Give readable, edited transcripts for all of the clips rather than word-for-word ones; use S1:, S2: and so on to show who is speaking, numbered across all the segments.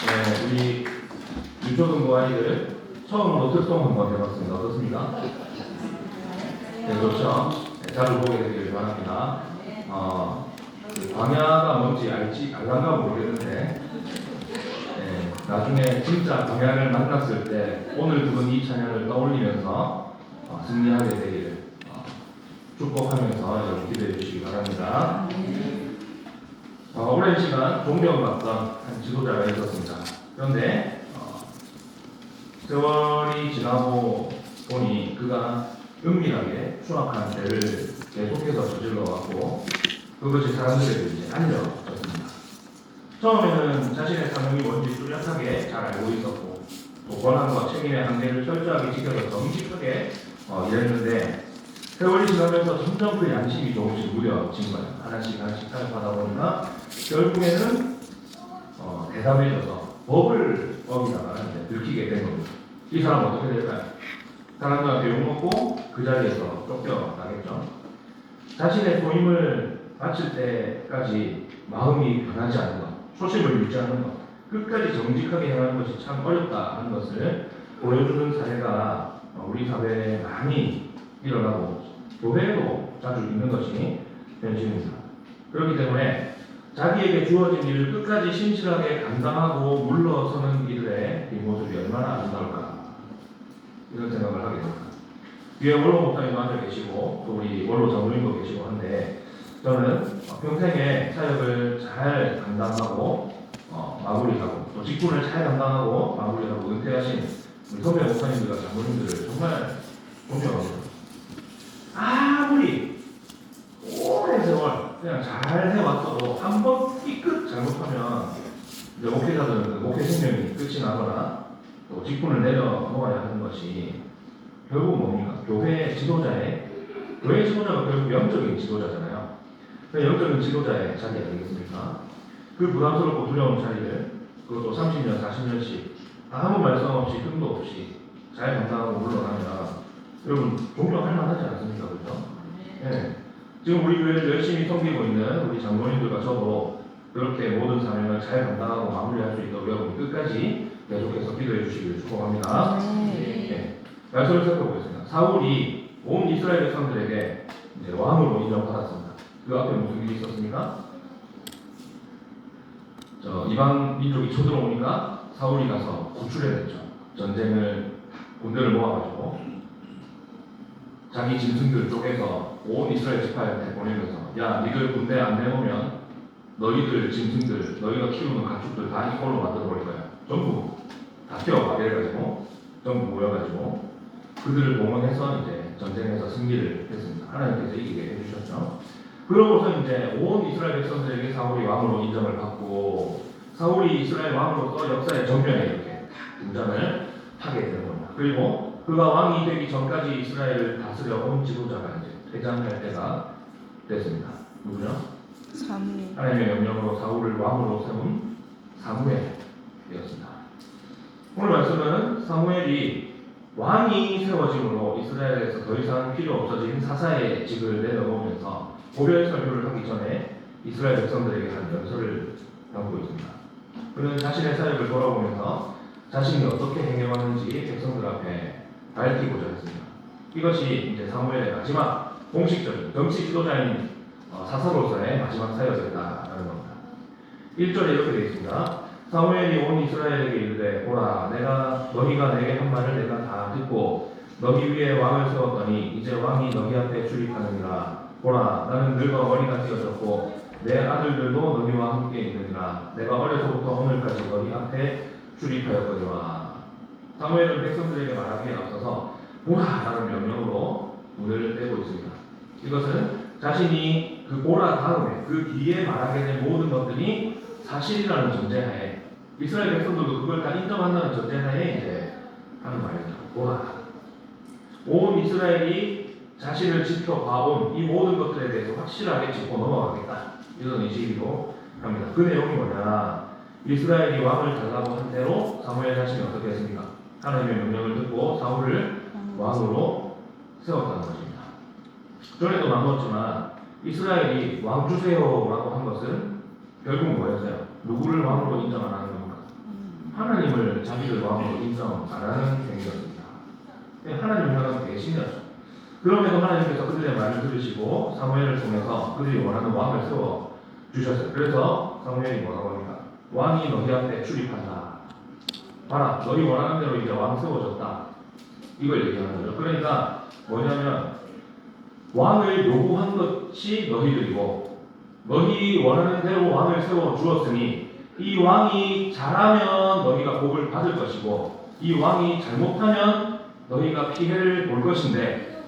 S1: 네, 우리 유초등부 아이들 처음으로 특송 한번 해봤습니다. 어떻습니까? 네, 좋죠. 네, 자주 보게 되기를 바랍니다. 그 광야가 뭔지 알란가 모르겠는데, 네, 나중에 진짜 광야를 만났을 때 오늘 부른 이 찬양을 떠올리면서 승리하게 되기를 축복하면서 여러분 기대해 주시기 바랍니다. 오랜 시간 존경받던 한 지도자가 있었습니다. 그런데 세월이 지나고 보니 그가 은밀하게 추악한 죄를 계속해서 저질러왔고 그것이 사람들에게 이제 알려졌습니다. 처음에는 자신의 사명이 뭔지 뚜렷하게 잘 알고 있었고 또 권한과 책임의 한계를 철저하게 지켜서 정직하게 일했는데 세월이 지나면서 점점 그 양심이 조금씩 무뎌진 거예요. 하나씩 타협하다 보니까 결국에는 대담해져서 법을 어기다가 들키게 된 겁니다. 이 사람 어떻게 될까요? 사람들한테 욕먹고 그 자리에서 쫓겨나겠죠. 자신의 소임을 마칠 때까지 마음이 변하지 않는 것, 초심을 유지하는 것, 끝까지 정직하게 행하는 것이 참 어렵다는 것을 보여주는 사례가 우리 사회에 많이 일어나고 교회에도 자주 있는 것이 현실입니다. 그렇기 때문에 자기에게 주어진 일을 끝까지 신실하게 감당하고 물러서는 이들의 이 모습이 얼마나 아름다울까 이런 생각을 하게 됩니다. 위에 원로 목사님도 앉아 계시고 또 우리 원로 장로님도 계시고 한데 저는 평생의 사역을 잘 감당하고 마무리하고 또 직분을 잘 감당하고 마무리하고 은퇴하신 우리 선배 목사님들과 장로님들을 정말 존경합니다. 아무리 오랜 세월 그냥 잘 해왔어도 한 번 삐끗 잘못하면 이제 목회자들은 목회 생명이 끝이 나거나 또 직분을 내려놓아야 하는 것이 결국 뭡니까? 교회 지도자가 결국 영적인 지도자잖아요. 그 영적인 지도자의 자리 아니겠습니까? 그 부담스럽고 두려운 자리를 그것도 30년, 40년씩 아무 말씀 없이 흠도 없이 잘 감당하고 물러나면 여러분 존경할 만하지 않습니까? 그렇죠? 네. 지금 우리 교회를 열심히 섬기고 있는 우리 장로님들과 저도 그렇게 모든 사명을 잘 감당하고 마무리할 수 있도록 여러분 끝까지 계속해서 기도해 주시기를 축복합니다. 네. 말씀을 살펴보겠습니다. 사울이 온 이스라엘 백성들에게 이제 왕으로 인정받았습니다. 그 앞에 무슨 일이 있었습니까? 이방 민족이 쳐들어오니까 사울이 가서 구출해냈죠. 군대를 모아가지고 자기 짐승들 쪽에서 온 이스라엘 지파한테 보내면서 야 니들 군대 안 내놓으면 너희들 짐승들 너희가 키우는 가축들 다 이걸로 만들어 버릴 거야. 전부 다 태워봐 이래가지고 전부 모여가지고 그들을 동원해서 이제 전쟁에서 승리를 했습니다. 하나님께서 이기게 해주셨죠. 그러고서 이제 온 이스라엘 백성들에게 사울이 왕으로 인정을 받고 사울이 이스라엘 왕으로서 역사의 전면에 이렇게 등장을 하게 되는 겁니다. 그리고 그가 왕이 되기 전까지 이스라엘을 다스려 온 지도자가 이제 퇴장할 때가 됐습니다. 누구죠?
S2: 사무엘.
S1: 하나님의 명령으로 사울을 왕으로 세운 사무엘이었습니다. 오늘 말씀은 사무엘이 왕이 세워짐으로 이스라엘에서 더 이상 필요 없어진 사사의 직을 내려놓으면서 고별 설교를 하기 전에 이스라엘 백성들에게 한 연설을 담고 있습니다. 그는 자신의 사역을 돌아보면서 자신이 어떻게 행해왔는지 백성들 앞에 밝히고자 했습니다. 이것이 이제 사무엘의 마지막 공식적인 정치 지도자인 사사로서의 마지막 사역이었다라는 겁니다. 1절에 이렇게 되어 있습니다. 사무엘이 온 이스라엘에게 이르되 보라 너희가 내게 한 말을 내가 다 듣고 너희 위에 왕을 세웠더니 이제 왕이 너희 앞에 출입하느니라. 보라 나는 늙어 머리가 띄어졌고 내 아들들도 너희와 함께 있느니라. 내가 어려서부터 오늘까지 너희 앞에 출입하였거니와. 사무엘은 백성들에게 말하기에 앞서서 보라라는 명령으로 눈을 떼고 있습니다. 이것은 자신이 그 보라 다음에 그 뒤에 말하게 된 모든 것들이 사실이라는 전제하에 이스라엘 백성들도 그걸 다 인정한다는 전제하에 이제 하는 말입니다. 보라. 온 이스라엘이 자신을 지켜봐온 이 모든 것들에 대해서 확실하게 짚고 넘어가겠다. 이런 의식으로 합니다. 그 내용이 뭐냐? 이스라엘이 왕을 달라고 한 대로 사무엘 자신이 어떻게 했습니까? 하나님의 명령을 듣고 사울을 왕으로 세웠다는 것입니다. 전에도 나눴지만 이스라엘이 왕 주세요라고 한 것은 결국 뭐였어요? 누구를 왕으로 인정 안 하는 겁니까? 하나님을 자기들 왕으로 인정 안 하는 행위였습니다. 하나님을 향한 배신이었죠. 그럼에도 하나님께서 그들의 말을 들으시고 사무엘을 통해서 그들이 원하는 왕을 세워 주셨어요. 그래서 사무엘이 뭐라고 합니까? 왕이 너희 앞에 출입한다. 봐라, 너희 원하는 대로 이제 왕 세워졌다. 이걸 얘기하는 거죠. 그러니까 뭐냐면 왕을 요구한 것이 너희들이고 너희 원하는 대로 왕을 세워 주었으니 이 왕이 잘하면 너희가 복을 받을 것이고 이 왕이 잘못하면 너희가 피해를 볼 것인데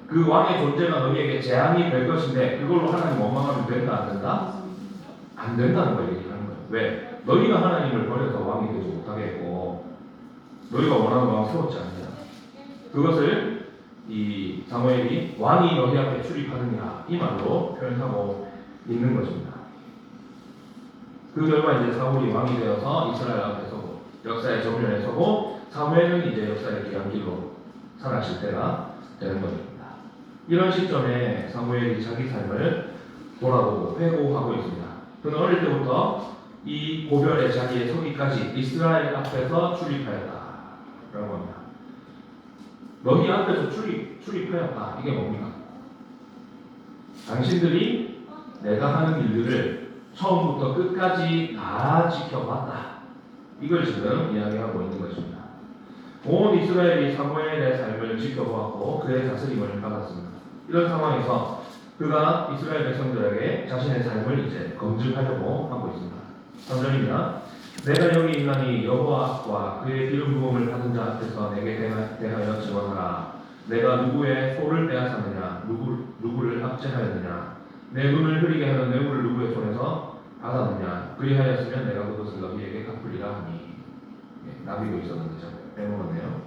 S1: 그 왕의 존재가 너희에게 재앙이 될 것인데 그걸로 하나님 원망하면 된다 안 된다? 안 된다는 걸 얘기하는 거예요. 왜? 너희가 하나님을 버려서 왕이 되지 못하게 했고 너희가 원하는 왕 세웠지 않느냐. 그것을 이 사무엘이 왕이 너희 앞에 출입하느냐 이 말로 표현하고 있는 것입니다. 그 결과 이제 사울이 왕이 되어서 이스라엘 앞에 서고 역사의 정면에 서고 사무엘은 이제 역사의 기간길로 살아실 때가 되는 것입니다. 이런 시점에 사무엘이 자기 삶을 돌아보고 회고하고 있습니다. 그는 어릴 때부터 이 고별의 자리에 서기까지 이스라엘 앞에서 출입하였다 라고 합니다. 너희 앞에서 출입하였다. 이게 뭡니까? 당신들이 내가 하는 일들을 처음부터 끝까지 다 지켜봤다. 이걸 지금 이야기하고 있는 것입니다. 온 이스라엘이 사무엘의 삶을 지켜보았고 그의 다스림을 받았습니다. 이런 상황에서 그가 이스라엘 백성들에게 자신의 삶을 이제 검증하려고 하고 있습니다. 3절입니다. 내가 여기 있나니 여호와와 그의 기름 부음을 받은 자 앞에서 내게 대하여 증언하라. 내가 누구의 소를 빼앗았느냐 누구를 압제하였느냐 내 눈을 흐리게 하는 뇌물을 누구의 손에서 받았느냐 그리하였으면 내가 그것을 너희에게 갚으리라 하니. 나비고 있었는데 빼먹었네요.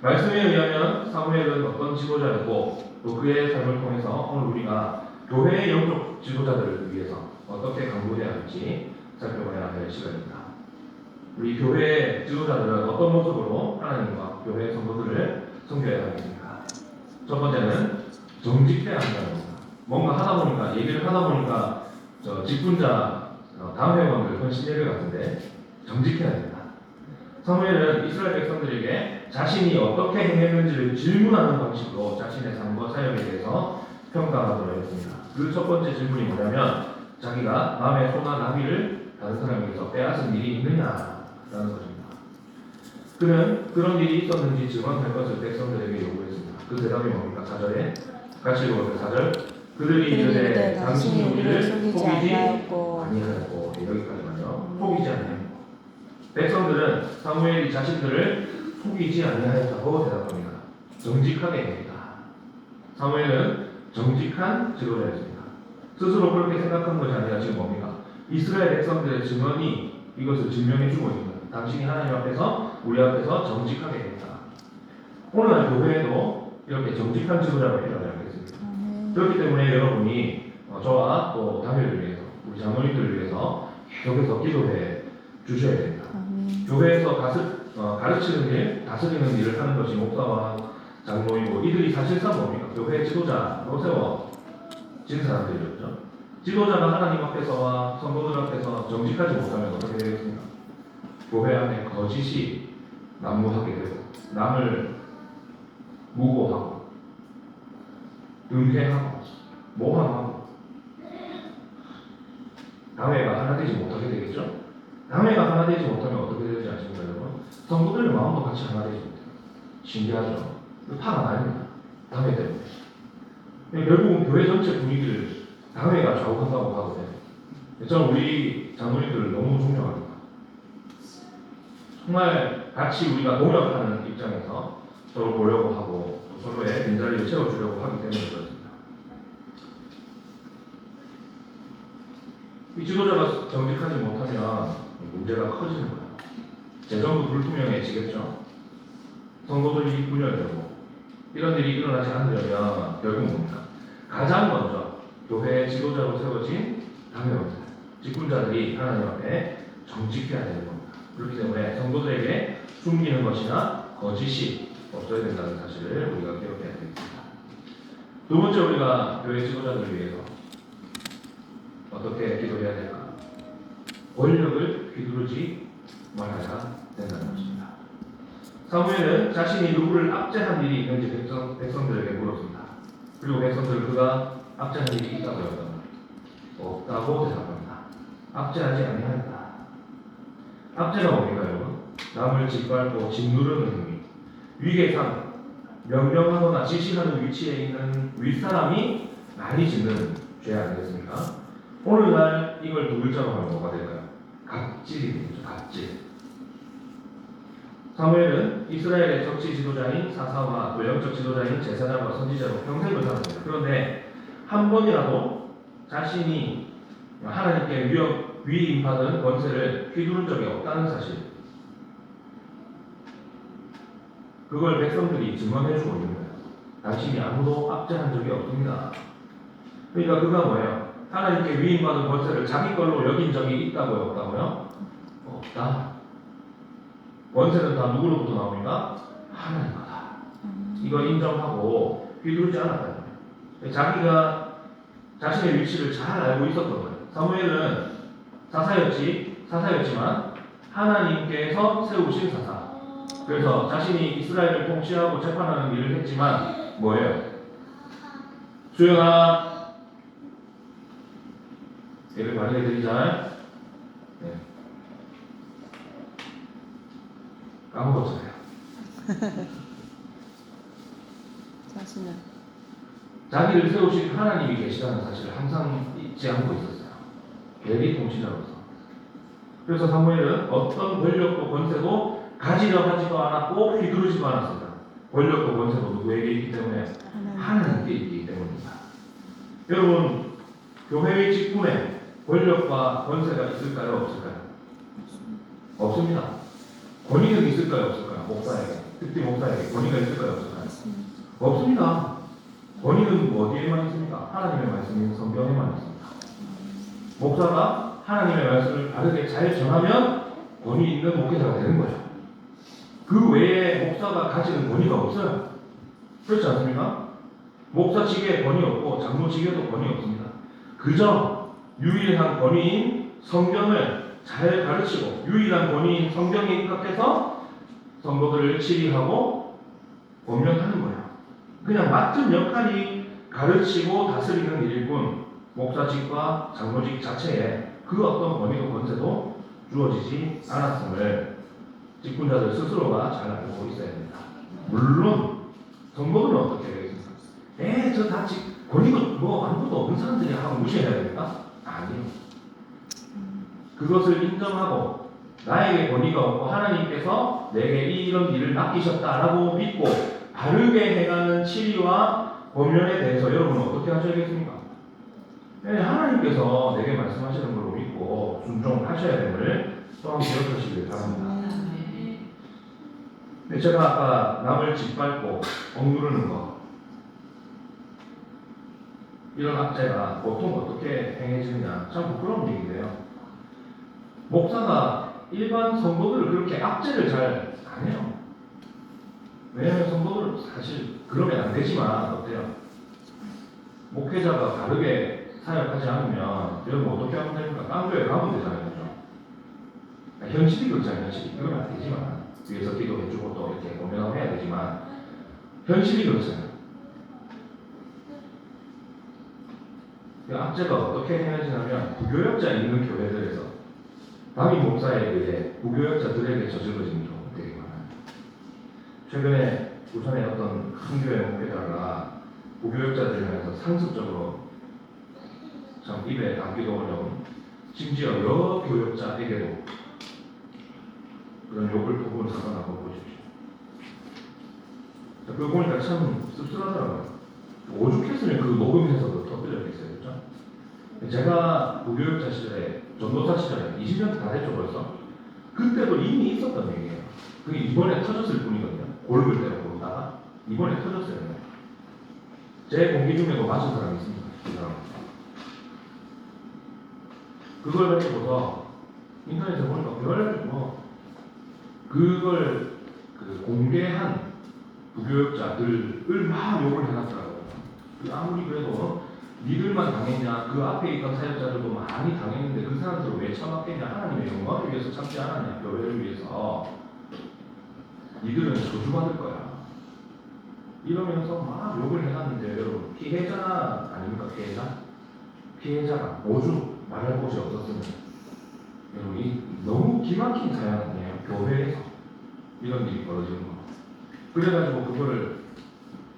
S1: 말씀에 의하면 사무엘은 어떤 지도자였고 또 그의 삶을 통해서 오늘 우리가 교회의 영적 지도자들을 위해서 어떻게 강구해야 할지 살펴봐야 할 시간입니다. 우리 교회의 지도자들은 어떤 모습으로 하나님과 교회의 성도들을 섬겨야 하겠습니까? 첫 번째는 정직해야 한다는 겁니다. 뭔가 하다 보니까 얘기를 하다 보니까 직분자 다음 회원들 헌신 예배 같은데 정직해야 됩니다. 사무엘은 이스라엘 백성들에게 자신이 어떻게 행했는지를 질문하는 방식으로 자신의 삶과 사역에 대해서 평가하도록 했습니다. 그 첫 번째 질문이 뭐냐면 자기가 남의 소나 나비를 다른 사람에게서 빼앗은 일이 있느냐라는 것입니다. 그는 그런 일이 있었는지 증언할 것을 백성들에게 요구했습니다. 그 대답이 뭡니까? 4절에 같이 읽어볼까요? 4절 그들이 이르되 당신이 우리를 속이지 아니하였고 여기까지만요. 속이지 아니하였고 백성들은 사무엘이 자신들을 속이지 아니하였다고 대답합니다. 정직하게 얘기했다. 사무엘은 정직한 지도자였습니다. 스스로 그렇게 생각한 것이 아니라 지금 뭡니까? 이스라엘 백성들의 증언이 이것을 증명해주고 있습니다. 당신이 하나님 앞에서 우리 앞에서 정직하게 했다. 오늘날 교회에도 이렇게 정직한 지도자가 필요하지 않겠습니까? 그렇기 때문에 여러분이 저와 또 당회를 위해서 우리 장로님들을 위해서 계속해서 기도해 주셔야 됩니다. 교회에서 가르치는 일, 다스리는 일을 하는 것이 목사와 장로이고 이들이 사실상 뭡니까? 교회 지도자로 세워진 사람들이었죠. 지도자가 하나님 앞에서와 성도들 앞에서 정직하지 못하면 어떻게 되겠습니까? 교회 안에 거짓이 난무하게 되고 남을 무고하고 은폐하고 모함하고 당회가 하나 되지 못하게 되겠죠. 당회가 하나 되지 못하면 어떻게 되는지 아십니까 여러분? 성도들의 마음도 같이 하나 되지 못해요. 신기하죠. 파가 나닙니다. 당회 때문에. 결국은 교회 전체 분위기를 당회가 좌우한다고 봐도 돼요. 저는 우리 장로님들을 너무 존경합니다. 정말 같이 우리가 동역하는 입장에서 서로 보려고 하고 서로의 빈자리를 채워주려고 하기 때문에 그렇습니다. 이 지도자가 정직하지 못하면 문제가 커지는 거예요. 재정도 불투명해지겠죠. 성도들이 분열되고 이런 일이 일어나지 않으려면 결국 뭡니까? 가장 먼저 교회의 지도자로 세워진 당회원들, 직분자들이 하나님 앞에 정직해야 되는 겁니다. 그렇기 때문에 성도들에게 숨기는 것이나 거짓이 없어야 된다는 사실을 우리가 기억해야 되겠습니다. 두 번째 우리가 교회 지도자들을 위해서 어떻게 기도해야 될까? 권력을 휘두르지 말해야 된다는 것입니다. 사무엘은 자신이 누구를 압제한 일이 있는지 백성들에게 물었습니다. 그리고 백성들은 그가 압제한 일이 있다고 여겼다. 없다고 대답합니다. 압제하지 아니한다. 압제가 뭡니까 여러분? 남을 짓밟고 짓누르는 행위, 위계상 명령하거나 지시하는 위치에 있는 윗사람이 많이 짓는 죄 아니겠습니까? 오늘날 이걸 두 글자로 하면 뭐가 될까요? 갑질이 되죠. 갑질. 사무엘은 이스라엘의 정치 지도자인 사사와 또 영적 지도자인 제사장과 선지자로 평생을 살았습니다. 그런데 한 번이라도 자신이 하나님께 위임받은 권세를 휘두른 적이 없다는 사실, 그걸 백성들이 증언해주고 있는 거예요. 당신이 아무도 압제한 적이 없습니다. 그러니까 그가 뭐예요? 하나님께 위임받은 권세를 자기 걸로 여긴 적이 있다고요? 없다고요? 없다. 권세는 다 누구로부터 나옵니까? 하나님 거다. 이걸 인정하고 휘두르지 않았다는 거예요. 자기가 자신의 위치를 잘 알고 있었던 거예요. 사무엘은 사사였지만 하나님께서 세우신 사사. 그래서 자신이 이스라엘을 통치하고 재판하는 일을 했지만 뭐예요? 수영아, 예를 많이 해드리잖아요. 네. 까먹었잖아요. 자기를 세우신 하나님이 계시다는 사실을 항상 잊지 않고 있었어요. 대리 통치자로서. 그래서 사무엘은 어떤 권력도 권세도 가지려 하지도 않았고 휘두르지도 않았습니다. 권력도 권세도 누구에게 있기 때문에? 하나님께 있기 때문입니다. 여러분, 교회의 직분에 권력과 권세가 있을까요? 없을까요? 없습니다. 권위는 있을까요? 없을까요? 목사에게, 특히 목사에게 권위가 있을까요? 없을까요? 없습니다. 권위는 어디에만 있습니까? 하나님의 말씀인 성경에만 있습니다. 목사가 하나님의 말씀을 바르게 잘 전하면 권위 있는 목회자가 되는 거죠. 그 외에 목사가 가지는 권위가 없어요. 그렇지 않습니까? 목사 직에 권위 없고 장로 직에도 권위 없습니다. 그저 유일한 권위인 성경을 잘 가르치고 유일한 권위인 성경에 입각해서 성도들을 치리하고 권면하는 거예요. 그냥 맡은 역할이 가르치고 다스리는 일일 뿐 목사직과 장로직 자체에 그 어떤 권위도 권세도 주어지지 않았음을 직분자들 스스로가 잘 알고 있어야 됩니다. 물론 성도들은 어떻게 되겠습니까? 저 다 권위가 뭐 아무것도 없는 사람들이 하고 무시해야 됩니까? 아니요. 그것을 인정하고 나에게 권위가 없고 하나님께서 내게 이런 일을 맡기셨다라고 믿고 바르게 행하는 치리와 권면에 대해서 여러분은 어떻게 하셔야겠습니까? 하나님께서 내게 말씀하시는 걸로 믿고 순종하셔야 됨을 또한 기억하시길 바랍니다. 제가 아까 남을 짓밟고 억누르는 것, 이런 압제가 보통 어떻게 행해지느냐, 참 부끄러운 얘기인데요. 목사가 일반 성도들을 그렇게 압제를 잘 안 해요. 왜냐하면 성도들은 사실 그러면 안 되지만 어때요? 목회자가 다르게 사역하지 않으면 여러분 어떻게 하면 됩니까? 깡교회 가면 되잖아요. 그렇죠? 현실이 그렇잖아요. 현실이. 그러면 안 되지만 위에서 기도해주고 또 이렇게 고민하고 해야 되지만 현실이 그렇잖아요. 그 압제가 어떻게 행해지냐면 부교역자 있는 교회들에서 담임 목사에 의해 부교역자들에게 저질러지는 경우가 되게 많아요. 최근에 부산의 어떤 큰 교회 목회자가 부교역자들을 향해서 상습적으로 참 입에 담기도 어려운, 심지어 여교역자에게도 그런 욕을 도구를 사용한 거 보십시오. 그거 보니까 참 씁쓸하더라고요. 오죽했으면 그 녹음해서도 터뜨렸겠어요. 그렇죠? 제가 부교역자 시절에, 전도사 시절에 20년 다 됐죠 벌써. 그때도 이미 있었던 얘기예요. 그게 이번에 터졌을 뿐이거든요. 골을 때려 보다가 이번에 터졌어요. 제 공기 중에도 맞은 사람이 있습니다. 그 사람. 그걸 가지고서 인터넷에 보니까 그걸 공개한 부교역자들을 막 욕을 해놨더라고요. 아무리 그래도 니들만 당했냐? 그 앞에 있던 사역자들도 많이 당했는데 그 사람들을 왜 참았겠냐? 하나님의 영광을 위해서 참지 않았냐? 교회를 위해서. 니들은 저주받을 거야. 이러면서 막 욕을 해놨는데 여러분, 피해자 아닙니까? 피해자가 오죽 말할 곳이 없었으면, 여러분, 이 너무 기막힌 사연 아니에요? 교회에서 이런 일이 벌어지는 거. 그래가지고 그거를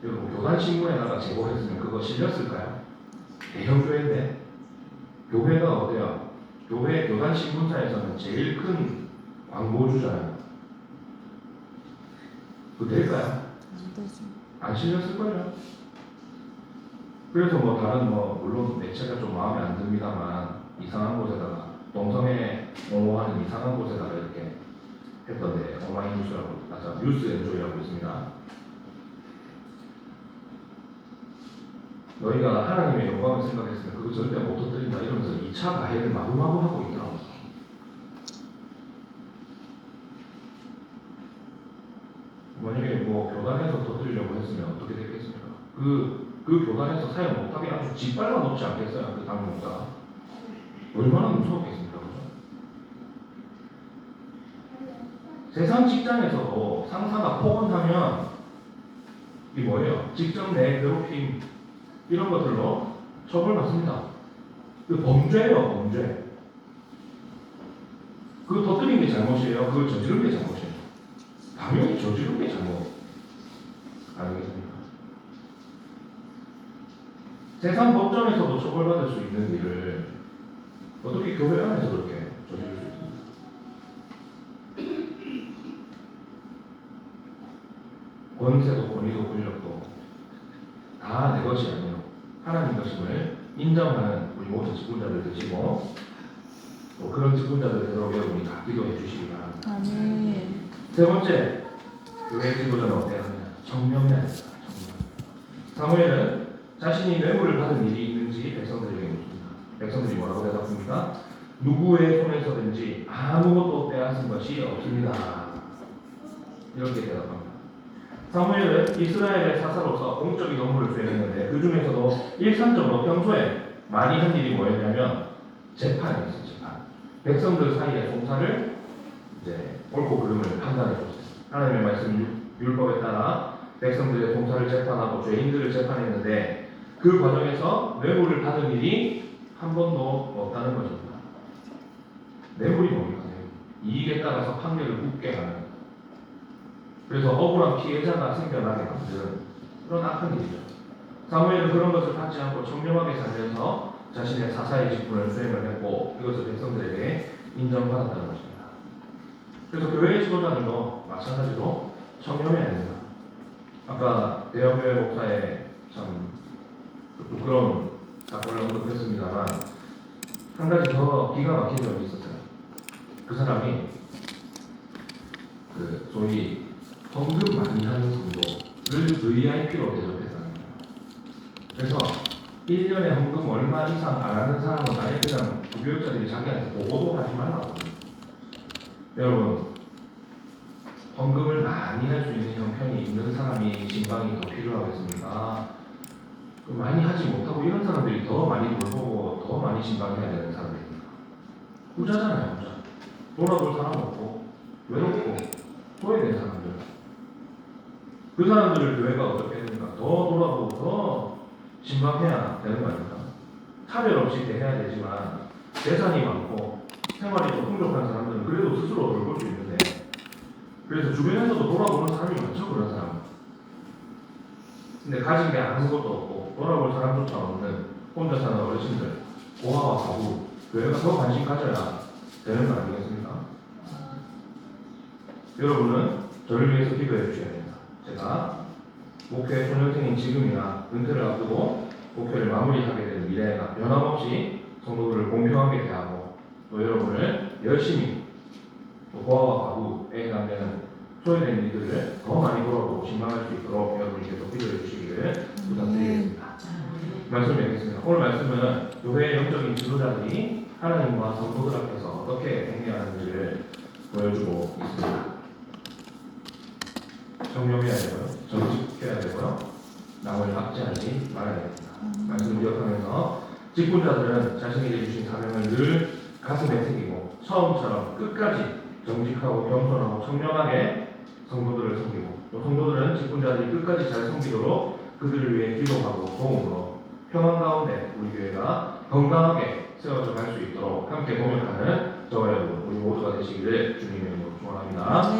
S1: 여러분 교단 신문에다가 제보했으면 그거 실렸을까요? 대형교회인데. 교회가 어때요? 교회 교단 신문사에서는 제일 큰 광고주잖아요. 그거 될까요? 안 실렸을걸요? 그래서 뭐 다른 물론 매체가 좀 마음에 안 듭니다만 이상한 곳에다가 동성애 옹호하는 이상한 곳에다가 이렇게 했던데, 온라인 뉴스라고, 뉴스 엔조이라고 있습니다. 너희가 하나님의 영광을 생각했으면 그거 절대 못 터뜨린다 이러면서 2차 가해를 마구마구 하고 있더라고요. 만약에 교단에서 터뜨리려고 했으면 어떻게 됐겠습니까? 그 교단에서 사용 못하게 아주 짓밟아 놓지 않겠어요? 그 당목사가 얼마나 무서웠겠습니까? 그죠? 세상 직장에서도 상사가 폭언하면 이 뭐예요? 직장 내 괴롭힘 이런 것들로 처벌받습니다. 그 범죄예요, 범죄. 그거 터뜨린 게 잘못이에요? 그걸 저지른 게 잘못이에요? 당연히 저지른 게 잘못 아니겠습니까? 세상 법정에서도 처벌받을 수 있는 일을 어떻게 교회 안에서 그렇게 저지를 수 있습니까? 권세도 권위도 권력도 다 내 것이 아니요 하나님 것임을 인정하는 우리 모든 직분자들 되시고, 또 그런 직분자들 되도록 여러분이 다 기도해 주시기 바랍니다.
S2: 아멘.
S1: 세 번째, 교회 지도자는 어때야 하느냐? 청명해야 합니다. 사무엘은 자신이 뇌물을 받은 일이 있는지 백성들에게 묻습니다. 백성들이 뭐라고 대답합니까? 누구의 손에서든지 아무것도 빼앗은 것이 없습니다. 이렇게 대답합니다. 사무엘은 이스라엘의 사사로서 공적인 업무를 수행했는데 그 중에서도 일상적으로 평소에 많이 한 일이 뭐였냐면 재판이었어요. 재판. 백성들 사이의 송사를 이제 옳고 그름을 판단해 줬어요. 하나님의 말씀 율법에 따라 백성들의 송사를 재판하고 죄인들을 재판했는데 그 과정에서 뇌물을 받은 일이 한 번도 없다는 것입니다. 뇌물이 뭡니까? 이익에 따라서 판결을 묻게 하는, 그래서 억울한 피해자가 생겨나게 만드는 그런 악한 일이죠. 사무엘은 그런 것을 받지 않고 청렴하게 살면서 자신의 사사의 직분을 수행을 했고 이것을 백성들에게 인정받았다는 것입니다. 그래서 교회의 지도자들도 마찬가지로 청렴해야 됩니다. 아까 대형교회 목사의 참 부끄러운 사건을 언급했습니다만 한 가지 더 기가 막힌 점이 있었어요. 그 사람이 소위 헌금 많이 하는 성도를 VIP로 대접했다는 거예요. 그래서 1년에 헌금 얼마 이상 안 하는 사람은 아예 그냥 부교육자들이 자기한테 보고도 하지 말라고. 여러분, 헌금을 많이 할 수 있는 형편이 있는 사람이 신방이 더 필요하겠습니까? 많이 하지 못하고 이런 사람들이 더 많이 돌보고 더 많이 신방해야 되는 사람들입니다. 부자잖아요, 부자. 돌아볼 사람 없고 외롭고 소외된 사람들. 그 사람들을 교회가 어떻게 했는가? 더 돌아보고 더 신방해야 되는 거 아닙니까? 차별 없이 대해야 되지만 재산이 많고 생활이 좀 풍족한 사람들은 그래도 스스로 돌볼 수 있는데, 그래서 주변에서도 돌아보는 사람이 많죠, 그런 사람. 근데 가진 게 아무것도 없고 돌아볼 사람조차 없는 혼자 사는 어르신들, 고아와 가부, 교회가 더 관심 가져야 되는 거 아니겠습니까? 여러분은 저를 위해서 기도해 주셔야 됩니다. 제가 목회 초년생인 지금이나 은퇴를 앞두고 목회를 마무리하게 될 미래가 변함없이 성도들을 공평하게 대하고 또 여러분을 열심히 또 고아와 가부에 해당되는 소외된 이들을 더 많이 돌아보고 신방할 수 있도록 여러분께서 기도해 주시기를 부탁드리겠습니다. 말씀 맺겠습니다. 오늘 말씀은 교회의 영적인 지도자들이 하나님과 성도들 앞에서 어떻게 행해야 하는지를 보여주고 있습니다. 청렴해야 되고요, 정직해야 되고요, 남을 압제하지 말아야 됩니다. 말씀 기억하면서 직분자들은 자신에게 주신 사명을 늘 가슴에 새기고 처음처럼 끝까지 정직하고 겸손하고 청렴하게 성도들을 섬기고 또 성도들은 직분자들이 끝까지 잘 섬기도록 그들을 위해 기도하고 도움으로 평안 가운데 우리 교회가 건강하게 세워져 갈 수 있도록 함께 동역하는 저와 여러분 우리 모두가 되시기를 주님의 이름으로 축원합니다.